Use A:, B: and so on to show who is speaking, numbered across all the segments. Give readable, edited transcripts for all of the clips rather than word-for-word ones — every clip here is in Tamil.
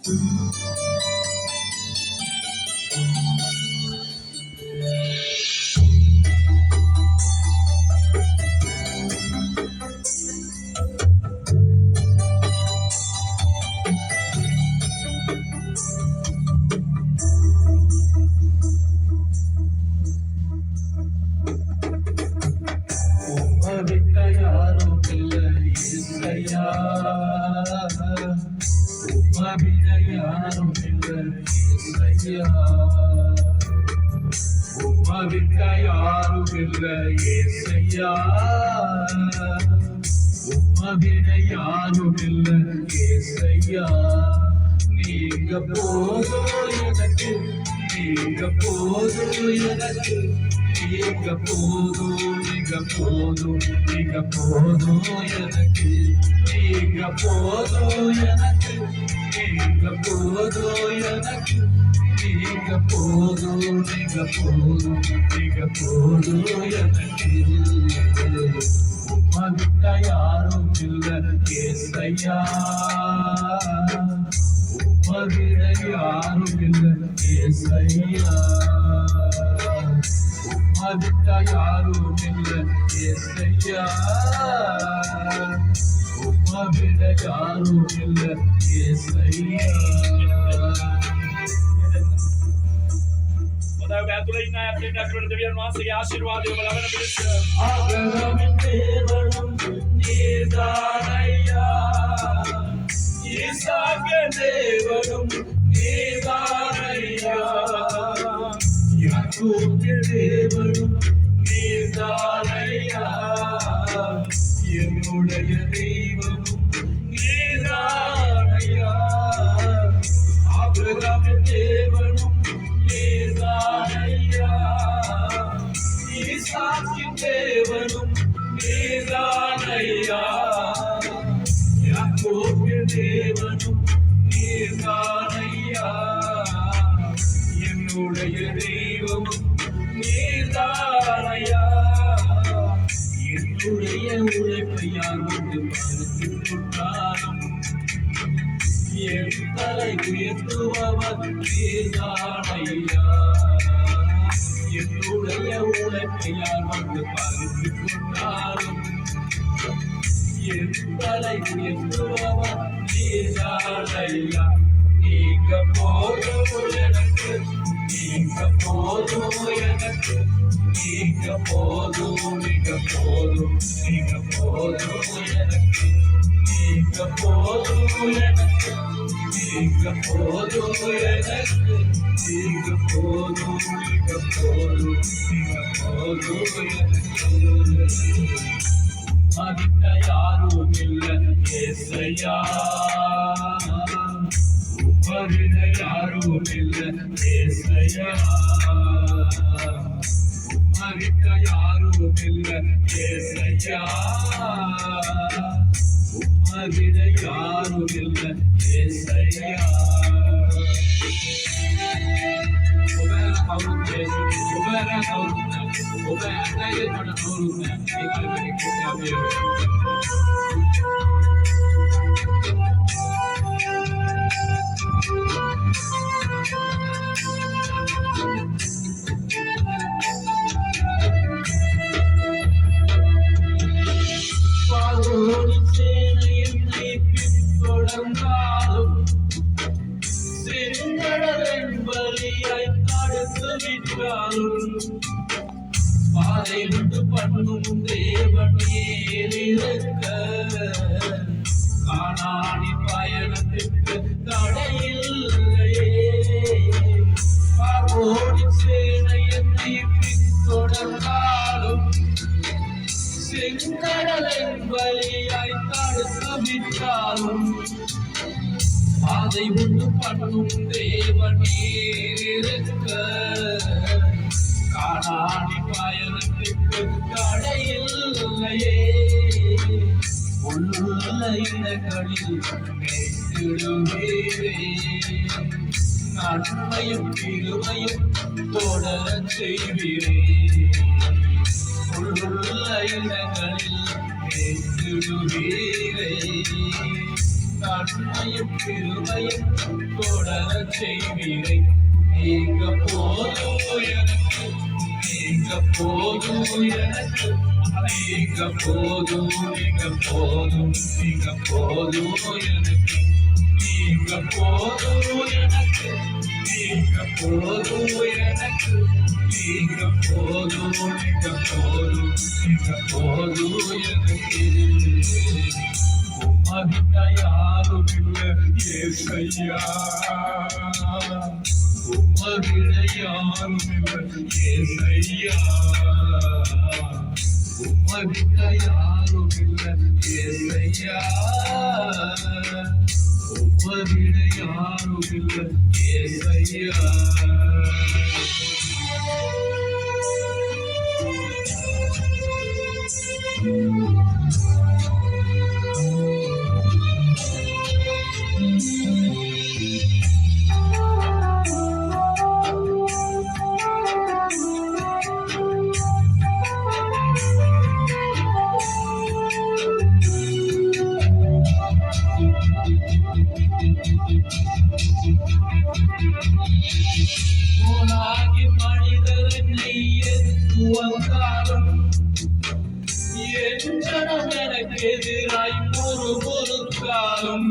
A: விட்ட யாரும் இல்லை இசையா, உம்மிட யாரும் இல்லை இசையா, உம்மிட யாரும் இல்லை இசையா, உம்மிட யாரும் இல்லை இசையா. நீங்க போதும் எனக்கு, நீங்க போதும் எனக்கு, நீங்க போதும், நீங்க போதும், நீங்க போதும் எனக்கு, நீங்க போதும் எனக்கு, நீங்க போதும் எனக்கு, நீங்க போதும், நீங்க போதும், நீங்க போதும் எனக்கு. உம்மிட்ட யாரும் இல்லை ஏசையா, உம்மிட யாரும் இல்லை ஏசையா, உம்மிட்ட யாரும் இல்லை ஏசையா, உம்மிட யாரும் இல்லை ஏசையா. ஆபிரகாமின் தேவனும் நீர்தானையா, ஈசாக்கு தேவனும் நீர்தானையா, யாக்கோபின் தேவனும் நீர்தானையா, என்னுடைய தெய்வமும் நீர்தானையா. ஆபிரகாமின் தேவனும் நீர்தானையா, ஈசாக்கின் தேவனும் நீர்தானையா, யாக்கோபின் தேவனும் நீர்தானையா, என்னுடைய தெய்வமும் நீர்தானையா. என்னுடைய உழைப்பை யார் வந்து பார்த்துக் கொண்டாலும் என் தலை உயர்த்துபவர் நீர்தானையா. என்னுடைய உழைப்பை யார் வந்து பார்த்துக் கொண்டாலும் என் தலை உயர்த்துபவர் நீர்தானையா. நீங்க போதும் எனக்கு, நீங்க போதும் எனக்கு, நீங்க போதும், நீங்க போதும், நீங்க போதும் எனக்கு, நீங்க போதும் எனக்கு, நீங்க போதும் எனக்கு, நீங்க போதும், நீங்க போதும், நீங்க போதும் எனக்கு. உம்மிட்ட யாரும் இல்லை ஏசையா, உம்மிட யாரும் இல்லை ஏசையா, உம்மிட்ட யாரும் இல்லை ஏசையா, உம்மிட யாரும் இல்லை ஏசையா. என்னை பின்தொடர்ந்தாலும் செங்கடலின் வழியாய் தடுத்து விட்டாலும் பாதை விட்டு பண்ணும் தேவன் ஏறிருக்க கானானி பயணத்திற்கு தடையில்லையே. பார்வோனி சேனை என்னை பின்தொடர்ந்தாலும் செங்கடலின் வழியாய் தடுத்து விட்டாலும் பாதை உண்டு பண்ணும் தேவன் இருக்க கானானி பயணத்திற்கு தடையில்லையே. உள்ள இடங்களில் மேய்த்திடுவீரே, நன்மையும் கிருபையும் தொடரச் செய்வீரே. உள்ள இடங்களில் மேய்த்திடுவீரே, நன்மையும் கிருபையும் தொடரச் செய்வீரை. நீங்க போதும் எனக்கு, நீங்க போதும் எனக்கு, நீங்க போதும், நீங்க போதும், நீங்க போதும் எனக்கு, நீங்க போதும் எனக்கு, நீங்க போதும் எனக்கு, நீங்க போதும், நீங்க போதும், நீங்க போதும் எனக்கு. உம்மகிட்ட யாரும் இல்லை ஏசையா, உம்மகிட்ட யாரும் இல்லை ஏசையா, உம்மகிட்ட யாரும் இல்லை ஏசையா, உம்மகிட்ட யாரும் இல்லை ஏசையா. போனாகி மனிதர் என்னை எதிர்த்து வந்தாலும், என் ஜனம் எனக்கு எதிராய் முறுமுறுத்தாலும்,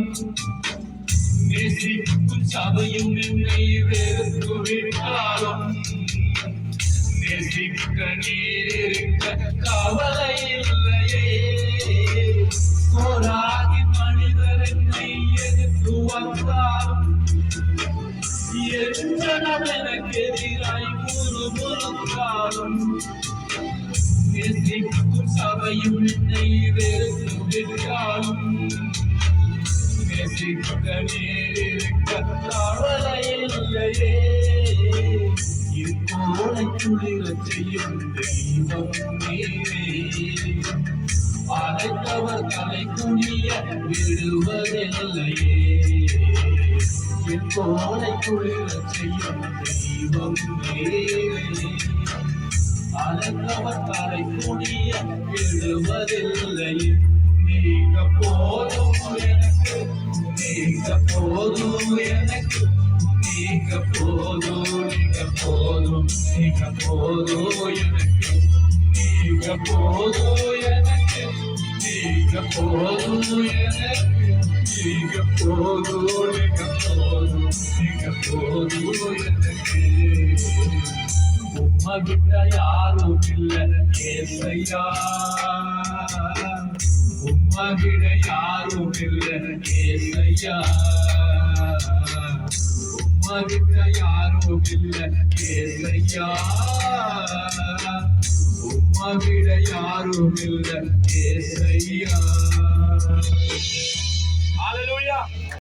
A: நேசிக்கும் சபையும் என்னை வெறுத்து விட்டாலும், நேசிக்க நீர் இருக்க கவலை இல்லையே. போனாகி மனிதர் என்னை எதிர்த்து வந்தாலும், என் ஜனம் எனக்கு எதிராய் முறுமுறுத்தாலும், நேசிக்கும் சபையும் என்னை வெறுத்து விட்டாலும், நேசிக்க நீர் இருக்க கவலை இல்லையே. இப்போதை குளிரச் செய்யும் தெய்வம் நீரே, அழைத்தவர் தலை குனிய விடுவதில்லையே. இப்போதை குளிரச் செய்யும் தெய்வம் நீரே, அழைத்தவர் தலை குனிய விடுவதில்லையே. நீங்க போதும் எனக்கு, நீங்க போதும் எனக்கு, நீங்க போதும், நீங்க போதும், நீங்க போதும் எனக்கு, நீங்க போதும் எனக்கு, நீங்க போதும் எனக்கு, நீங்க போதும், நீங்க போதும், நீங்க போதும் எனக்கு. உம்மகிட்ட யாரும் இல்லை ஏசையா, உம்மகிட்ட யாரும் இல்லை ஏசையா, உம்மகிட்ட யாரும் இல்லை ஏசையா, உம்மகிட்ட யாரும் இல்லை ஏசையா. ஹல்லேலூயா.